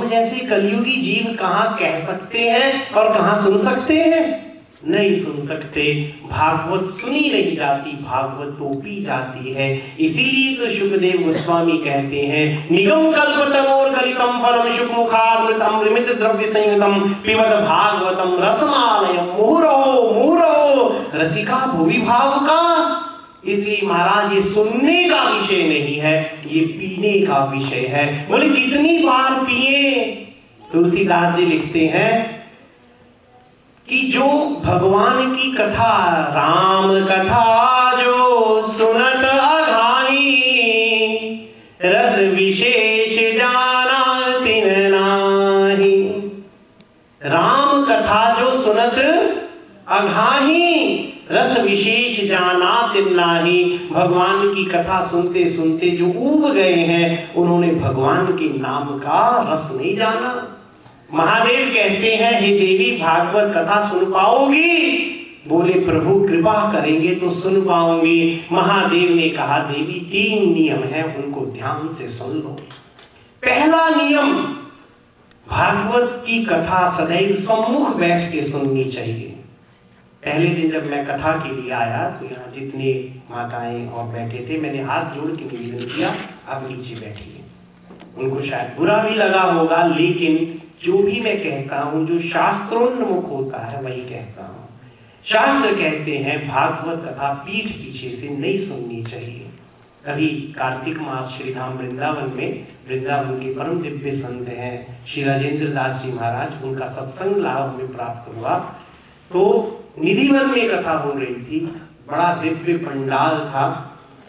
हम जैसे कलयुगी जीव कहाँ कह सकते हैं और कहाँ सुन सकते हैं? नहीं सुन सकते। भागवत सुनी नहीं जाती, भागवत तोपी जाती है। इसीलिए तो सुखदेव गोस्वामी कहते हैं, निगम कल्पतरोर कलितम फलम शुकमुखामृतम रिमित द्रव्य संयुतम पिबत भागवतम रसमालयम मुहुरो मुहुरो रसिका भुवि भावुका। इसलिए महाराज ये सुनने का विषय नहीं है, ये पीने का विषय है। बोले कितनी बार पिए? तुलसीदास जी लिखते हैं कि जो भगवान की कथा, राम कथा जो सुनत अघानी, रस विशेष जाना तिन नाही। राम कथा जो सुनत अघाही, रस विशेष जाना तिन नाही। भगवान की कथा सुनते सुनते जो ऊब गए हैं, उन्होंने भगवान के नाम का रस नहीं जाना। महादेव कहते हैं, हे देवी भागवत कथा सुन पाओगी? बोले प्रभु कृपा करेंगे तो सुन पाऊंगी। महादेव ने कहा, देवी 3 नियम है, उनको ध्यान से सुन लो। पहला नियम, भागवत की कथा सदैव सम्मुख बैठ के सुननी चाहिए। पहले दिन जब मैं कथा के लिए आया तो यहाँ जितने माताएं और बैठे थे, मैंने हाथ जोड़ के निवेदन किया, आप नीचे बैठिए। उनको शायद बुरा भी लगा होगा, लेकिन जो भी मैं कहता हूं, जो शास्त्रोन्मुख होता है वही कहता हूं। शास्त्र कहते हैं भागवत कथा पीठ पीछे से नहीं सुननी चाहिए। अभी कार्तिक मास श्रीधाम वृंदावन में, वृंदावन के परम दिव्य संत हैं श्री राजेंद्र दास जी महाराज, उनका सत्संग लाभ हमें प्राप्त हुआ। तो निधिवन में कथा हो रही थी, बड़ा दिव्य पंडाल था,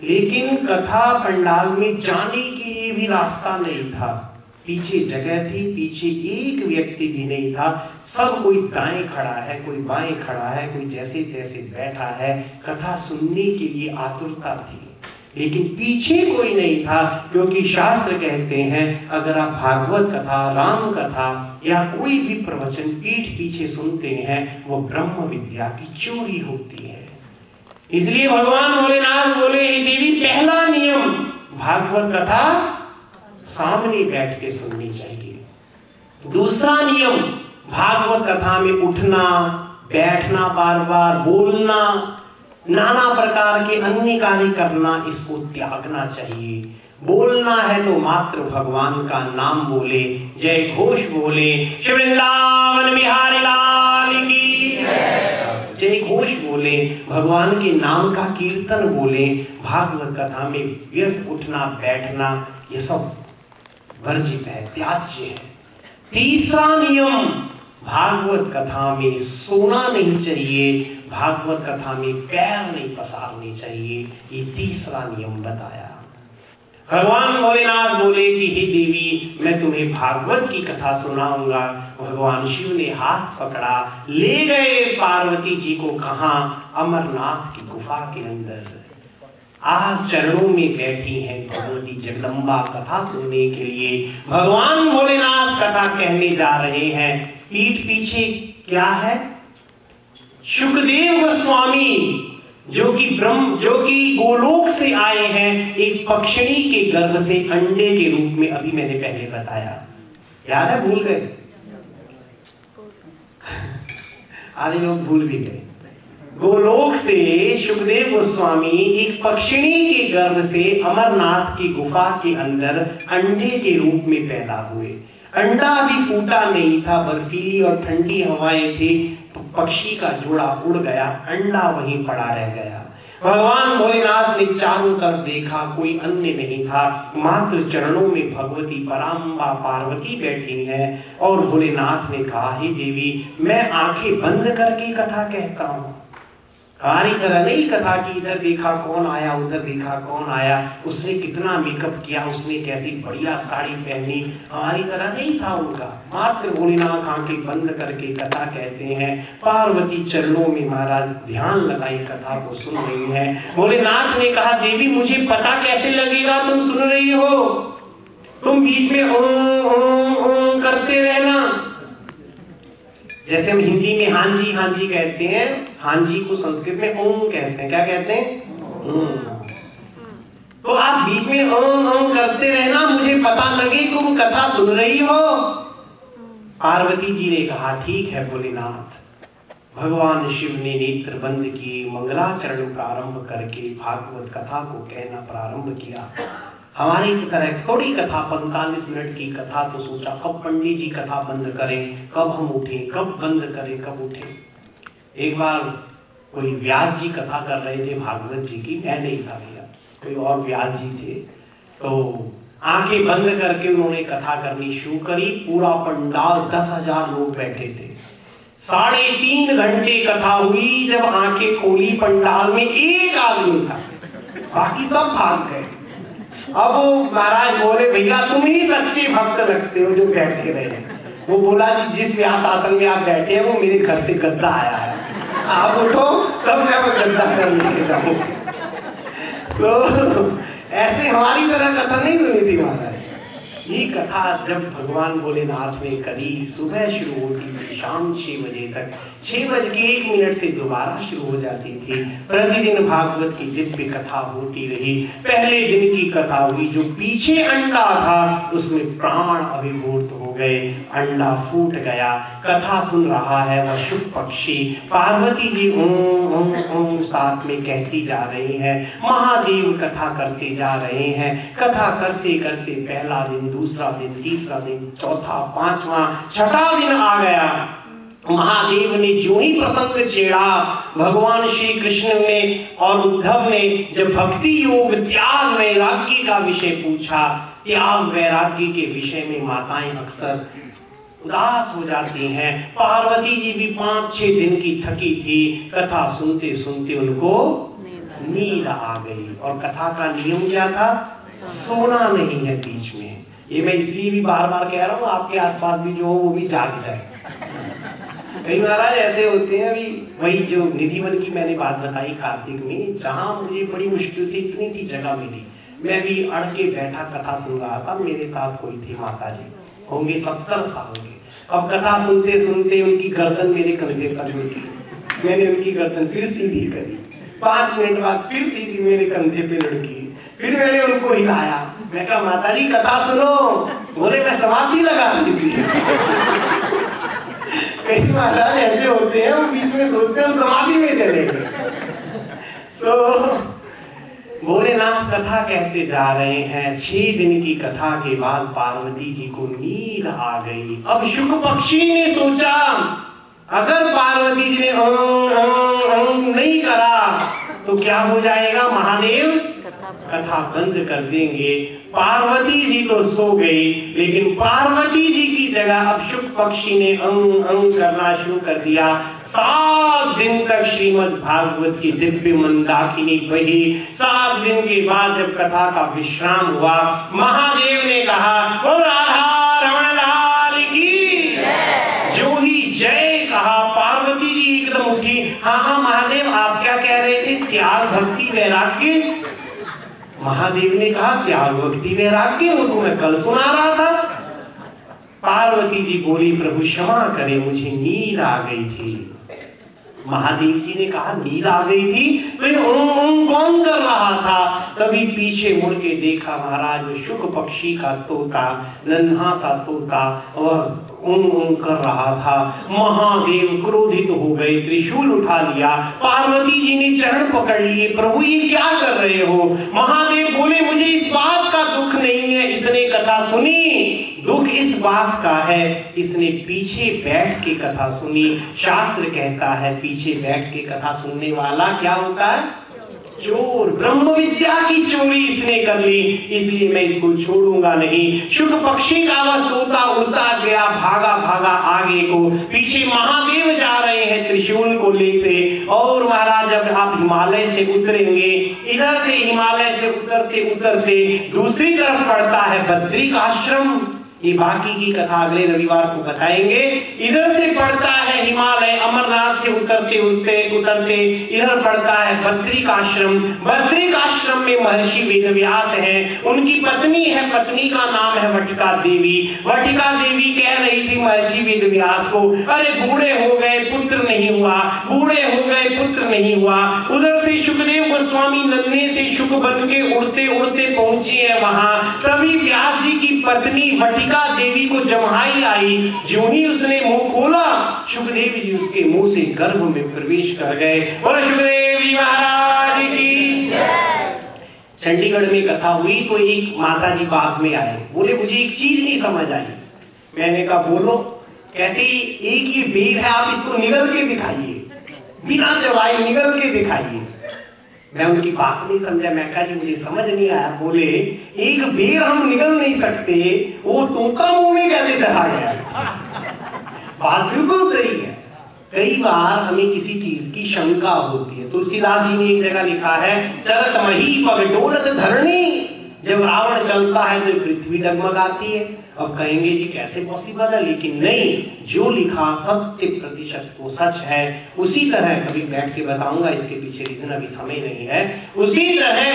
लेकिन कथा पंडाल में जाने के लिए भी रास्ता नहीं था। पीछे जगह थी, पीछे एक व्यक्ति भी नहीं था। सब कोई दाएं खड़ा है, कोई बाएं खड़ा है, कोई जैसे तैसे बैठा है। कथा सुनने के लिए आतुरता थी, लेकिन पीछे कोई नहीं था। क्योंकि शास्त्र कहते हैं, अगर आप भागवत कथा, राम कथा या कोई भी प्रवचन पीठ पीछे सुनते हैं, वो ब्रह्म विद्या की चोरी होती है। इसलिए भगवान भोलेनाथ बोले, देवी पहला नियम, भागवत कथा सामने बैठ के सुननी चाहिए। दूसरा नियम, भागवत कथा में उठना बैठना, बार बार बोलना, नाना प्रकार के अन्य कार्य करना, इसको त्यागना चाहिए। बोलना है तो मात्र भगवान का नाम बोले, जय घोष बोले, श्री वृंदावन बिहारी लाल की जय घोष बोले, भगवान के नाम का कीर्तन बोले। भागवत कथा में व्यर्थ उठना बैठना ये सब वर्जित है, त्याज्य है। तीसरा नियम, भागवत कथा में सोना नहीं चाहिए, भागवत कथा में पैर नहीं पसारने चाहिए। ये तीसरा नियम बताया। भगवान भोलेनाथ बोले कि हे देवी, मैं तुम्हें भागवत की कथा सुनाऊंगा। भगवान शिव ने हाथ पकड़ा, ले गए पार्वती जी को कहां? अमरनाथ की गुफा के अंदर। आज चरणों में बैठी हैं भगवती जगदम्बा कथा सुनने के लिए। भगवान भोलेनाथ कथा कहने जा रहे हैं। पीठ पीछे क्या है? सुखदेव गोस्वामी जो कि गोलोक से आए हैं, एक पक्षिणी के गर्भ से अंडे के रूप में, अभी मैंने पहले बताया, याद है? भूल गए? आधे लोग भूल भी गए। गोलोक से सुखदेव गोस्वामी एक पक्षिणी के गर्भ से अमरनाथ की गुफा के अंदर अंडे के रूप में पैदा हुए। अंडा अभी फूटा नहीं था, बर्फीली और ठंडी हवाएं थी, पक्षी का जोड़ा उड़ गया, अंडा वहीं पड़ा रह गया। भगवान भोलेनाथ ने चारों तरफ देखा, कोई अन्य नहीं था, मात्र चरणों में भगवती पराम्बा पार्वती बैठी हैं। और भोलेनाथ ने कहा, हे देवी, मैं आंखें बंद करके कथा कहता हूँ, हमारी तरह नहीं कथा की इधर देखा कौन आया, उधर देखा कौन आया, उसने कितना मेकअप किया, उसने कैसी बढ़िया साड़ी पहनी, हमारी तरह नहीं था उनका। मात्र भोलेनाथ आंखें बंद करके कथा कहते हैं। पार्वती चरणों में महाराज ध्यान लगाई, कथा को सुन रही है। भोलेनाथ ने कहा, देवी मुझे पता कैसे लगेगा तुम सुन रही हो? तुम बीच में ओम ओम ओम करते रहना। जैसे हम हिंदी में हाँ जी कहते हैं, हाँ जी को संस्कृत में ओम कहते हैं। क्या कहते हैं? तो आप बीच में करते रहना, मुझे पता लगे तुम कथा सुन रही हो। पार्वती जी ने कहा ठीक है भोलेनाथ। भगवान शिव ने नेत्र बंद किए, मंगलाचरण प्रारंभ करके भागवत कथा को कहना प्रारंभ किया। हमारी की तरह थोड़ी कथा 45 मिनट की कथा, तो सोचा कब पंडित जी कथा बंद करें, कब हम उठें, कब बंद करें, कब उठें। एक बार कोई व्यास जी कथा कर रहे थे भागवत जी की, मैं नहीं था भैया, कोई और व्यास जी थे। तो आंखें बंद करके उन्होंने कथा करनी शुरू करी। पूरा पंडाल 10,000 लोग बैठे थे। 3.5 घंटे कथा हुई। जब आंखें खोली पंडाल में एक आदमी था, बाकी सब भाग गए। अब वो महाराज बोले भैया तुम ही सच्चे भक्त लगते हो जो बैठे रहे। वो बोला जी जिस व्यास आसन में आप बैठे हैं वो मेरे घर से गद्दा आया है, आप उठो तब मैं वो गद्दा कर लेके जाऊं। तो ऐसे हमारी तरह कथा नहीं सुनी थी महाराज। ये कथा जब भगवान भोलेनाथ ने करी, सुबह शुरू होती थी शाम 6 बजे तक, 6:01 से दोबारा शुरू हो जाती थी। प्रतिदिन भागवत की दिव्य कथा होती रही। पहले दिन की कथा हुई, जो पीछे अंडा था उसमें प्राण अभिभूत हो गए, अंडा फूट गया। कथा सुन रहा है वह शुक पक्षी। पार्वती जी ओम ओम ओम साथ में कहती जा रही है। महादेव कथा करते जा रहे हैं। कथा करते करते पहला दिन, दूसरा दिन, तीसरा दिन, चौथा, 5वां, 6ठा दिन आ गया। महादेव ने जो ही प्रसंग छेड़ा, भगवान श्री कृष्ण ने और उद्धव ने जब भक्ति योग त्याग वैराग्य का विषय पूछा, त्याग वैराग्य के विषय में माताएं अक्सर उदास हो जाती हैं। पार्वती जी भी 5-6 दिन की थकी थी। कथा सुनते सुनते उनको नींद आ गई। और कथा का नियम क्या था? सोना नहीं है बीच में। ये मैं इसलिए भी बार बार कह रहा हूँ, आपके आसपास भी जो हो वो भी जाग जाए। कई महाराज ऐसे होते हैं। अभी वही जो निधिवन की मैंने बात बताई कार्तिक में, जहां मुझे बड़ी मुश्किल से इतनी सी जगह मिली, मैं भी अड़ के बैठा कथा सुन रहा था। मेरे साथ कोई थी माता जी, होंगे 70 साल के। अब कथा सुनते सुनते उनकी गर्दन मेरे कंधे पर लुढ़की। मैंने उनकी गर्दन फिर सीधी करी, 5 मिनट बाद फिर सीधी मेरे कंधे पे लुढ़की। फिर मैंने उनको हिलाया, मैं कहा माता जी कथा सुनो। बोले मैं समाधि लगा दी थी। कई महाराज ऐसे होते हैं, वो बीच में सोचते हैं हम समाधि में चले गए। भोलेनाथ कथा कहते जा रहे हैं। 6 दिन की कथा के बाद पार्वती जी को नींद आ गई। अब शुक पक्षी ने सोचा अगर पार्वती जी ने नहीं करा तो क्या हो जाएगा, महादेव कथा बंद कर देंगे। पार्वती जी तो सो गई, लेकिन पार्वती जी की जगह अब शुक पक्षी ने करना शुरू कर दिया। 7 दिन तक श्रीमद् भागवत की दिव्य मंदाकिनी बही। 7 दिन के बाद जब कथा का विश्राम हुआ, महादेव ने कहा ओ राधा रमण लाल की जो ही जय कहा, पार्वती जी एकदम उठी। हाँ महादेव आप क्या कह रहे थे? त्याग भक्ति वैराग्य। महादेव ने कहा त्याग भक्ति वैराग्य, वो तो मैं कल सुना रहा था। पार्वती जी बोली प्रभु क्षमा करे, मुझे नींद आ गई थी। महादेव जी ने कहा नींद आ गई थी तो ये कौन कर रहा था? तभी पीछे मुड़ के देखा महाराज, शुक पक्षी का तोता, नन्हा सा तोता और कर रहा था। महादेव क्रोधित हो गए, त्रिशूल उठा लिया। पार्वती जी ने चरण पकड़ लिए, प्रभु ये क्या कर रहे हो? महादेव बोले मुझे इस बात का दुख नहीं है, इसने कथा सुनी। दुख इस बात का है इसने पीछे बैठ के कथा सुनी। शास्त्र कहता है पीछे बैठ के कथा सुनने वाला क्या होता है? चोर। ब्रह्म विद्या की चोरी इसने कर ली, इसलिए मैं इसको छोड़ूंगा नहीं। शुक पक्षी का वह तोता उड़ता गया, भागा भागा आगे को। पीछे महादेव जा रहे हैं त्रिशूल को लेते। और महाराज जब आप हिमालय से उतरेंगे, इधर से हिमालय से उतरते उतरते दूसरी तरफ पड़ता है बद्रिक आश्रम। ये बाकी की कथा अगले रविवार को बताएंगे। इधर से पड़ता है हिमालय, अमरनाथ से उतरते उतरते इधर पड़ता है बद्रिक आश्रम। बद्रिक आश्रम में महर्षि वेदव्यास हैं, उनकी पत्नी है, पत्नी का नाम है वटिका देवी। वटिका देवी कह रही थी महर्षि वेदव्यास को, अरे बूढ़े हो गए पुत्र नहीं हुआ, बूढ़े हो गए पुत्र नहीं हुआ। उधर से सुखदेव गोस्वामी नन्हे से शुक बन के उड़ते उड़ते पहुंचे हैं वहां। तभी व्यास जी की पत्नी वटिका देवी को जम्हाई आई। ज्यों ही उसने मुंह खोला, सुखदेव जी उसके मुंह से गर्भ में प्रवेश कर गए। बोलो सुखदेव जी महाराज की जय। चंडीगढ़ में कथा हुई तो एक माता जी बाद में आए, बोले मुझे एक चीज नहीं समझ आई। मैंने कहा बोलो। कहती एक ये बेर है, आप इसको निगल के दिखाइए, बिना चबाए निगल के दिखाइए। मैं उनकी बात नहीं समझा। मैं कहा जी मुझे समझ नहीं आया। बोले एक बेर हम निगल नहीं सकते, वो तोता मुंह में कैसे चला गया? बात बिल्कुल सही है। कई बार हमें किसी चीज की शंका होती है। तुलसीदास जी ने एक जगह लिखा है, चलत मही पग डोलत धरणी, जब रावण चलता है तो पृथ्वी डगमगाती है। अब कहेंगे जी कैसे पॉसिबल है, लेकिन नहीं, जो लिखा 100% वो सच है। उसी तरह कभी बैठ के बताऊंगा, इसके पीछे रीजन अभी समय नहीं है। उसी तरह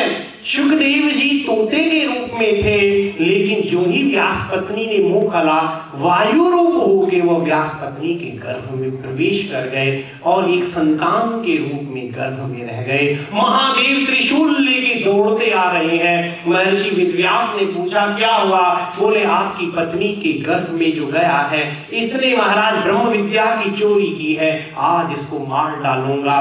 सुखदेव जी तोते के रूप में थे, लेकिन जो ही व्यास पत्नी ने मुंह खोला, वायु रूप होके वो व्यास पत्नी के गर्भ में प्रवेश कर गए और एक संतान के रूप में गर्भ में रह गए। महादेव त्रिशूल लेके दौड़ते आ रहे हैं। महर्षि वेदव्यास ने पूछा क्या हुआ? बोले आपकी पत्नी के गर्भ में जो गया है, इसने महाराज ब्रह्म विद्या की चोरी की है, आज इसको मार डालूंगा।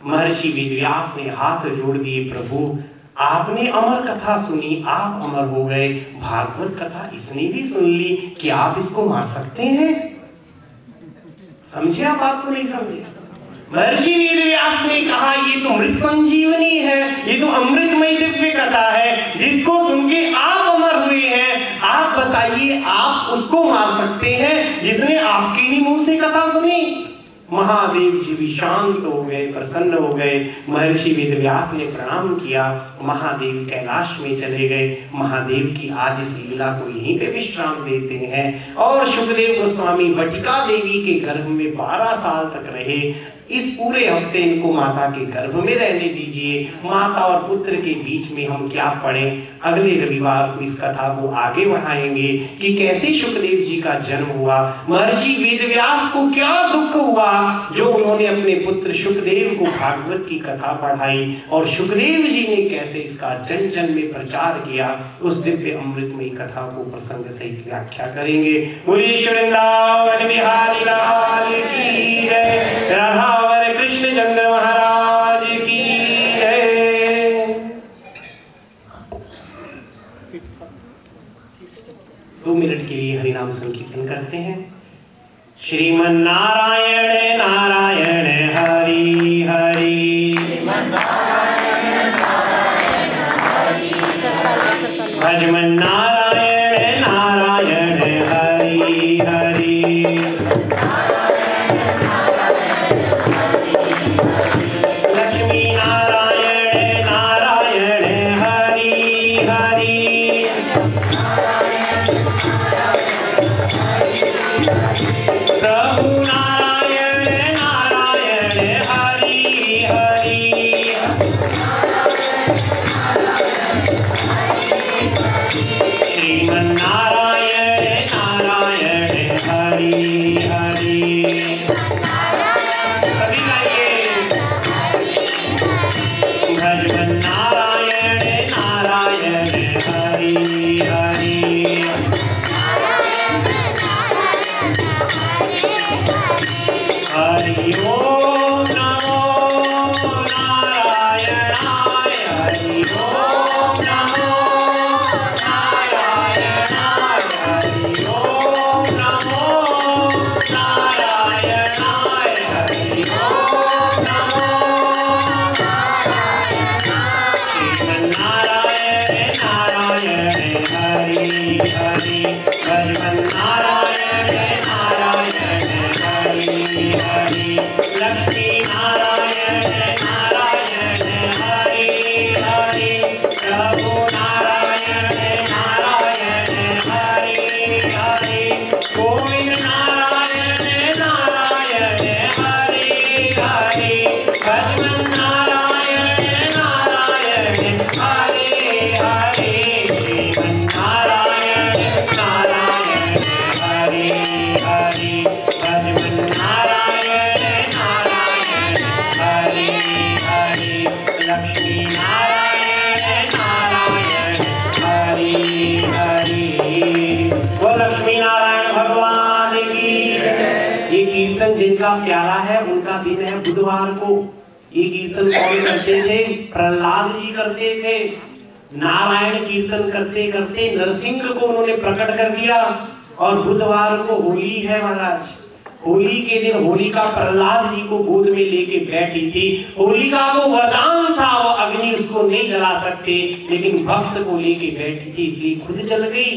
महर्षि वेदव्यास ने हाथ जोड़ दिए, प्रभु आपने अमर कथा सुनी, आप अमर हो गए, भागवत कथा इसने भी सुन ली, कि आप इसको मार सकते हैं? समझे आप बात को? नहीं समझे? महर्षि वेदव्यास ने कहा ये तो मृत संजीवनी है, ये तो अमृतमय दिव्य कथा है, जिसको सुन के आप अमर हुए हैं। आप बताइए आप उसको मार सकते हैं जिसने आपके ही मुंह से कथा सुनी? महादेव जी भी शांत हो गए, प्रसन्न हो गए। महर्षि वेदव्यास ने प्रणाम किया, महादेव कैलाश में चले गए। महादेव की आज इस लीला को यहीं पे विश्राम देते हैं। और सुखदेव गोस्वामी वटिका देवी के गर्भ में 12 साल तक रहे। इस पूरे हफ्ते इनको माता के गर्भ में रहने दीजिए। माता और पुत्र के बीच में हम क्या पढ़ें, अगले रविवार को इस कथा को आगे बढ़ाएंगे कि कैसे सुखदेव जी का जन्म हुआ, महर्षि वेदव्यास को क्या दुख हुआ जो उन्होंने अपने पुत्र सुखदेव को भागवत की कथा पढ़ाई, और सुखदेव जी ने कैसे इसका जन जन में प्रचार किया। उस दिव्य अमृतमयी कथा को प्रसंग सहित व्याख्या करेंगे। बोलिए श्री वृंदावन बिहारी लाल की जय, राधा कृष्ण चंद्र महाराज की जय। 2 मिनट के लिए हरिनाम संकीर्तन करते हैं। श्रीमन नारायण नारायण हरि हरि, भजमन नारायण नारायण हरि हरि, लक्ष्मी नारायण नारायण हरि हरि, प्रभु नारायण नारायण हरि हरि, श्रीमन नारायण नारायण हरि हरि। सभी गाइए, भजन नारायण नारायण हरि हरि। कीर्तन जिनका प्यारा है उनका दिन है बुधवार को। ये कीर्तन कौन करते थे? प्रहलाद जी करते थे। नारायण कीर्तन करते करते नरसिंह को उन्होंने प्रकट कर दिया। और बुधवार को होली है महाराज। होली के दिन होलिका प्रहलाद जी को गोद में लेके बैठी थी। होलिका को वरदान था, वो अग्नि उसको नहीं जला सकते, लेकिन भक्त को लेके बैठी थी, इसलिए खुद जल गई।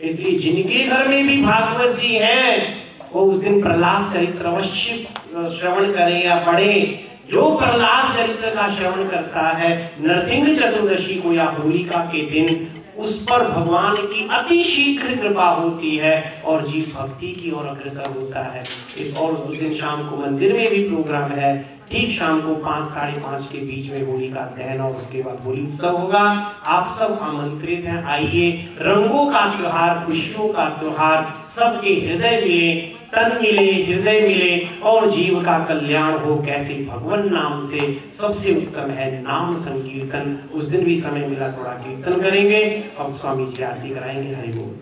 इसलिए जिनके घर में भी भागवत जी हैं वो उस दिन प्रहलाद चरित्र अवश्य श्रवण करें या पढ़ें। जो प्रहलाद चरित्र का श्रवण करता है नरसिंह चतुर्दशी को या होलिका के दिन, उस पर भगवान की अति शीघ्र कृपा होती है और जीव भक्ति की ओर अग्रसर होता है। इस और उस दिन शाम को मंदिर में भी प्रोग्राम है। ठीक शाम को 5 साढ़े 5 के बीच में होली का दहन और उसके बाद होली उत्सव होगा। आप सब आमंत्रित हैं, आइए। रंगों का त्योहार, खुशियों का त्योहार, सबके हृदय मिले, तन मिले, हृदय मिले और जीव का कल्याण हो। कैसे? भगवान नाम से। सबसे उत्तम है नाम संकीर्तन। उस दिन भी समय मिला थोड़ा कीर्तन करेंगे। अब स्वामी जी आरती कराएंगे। हरि बोल।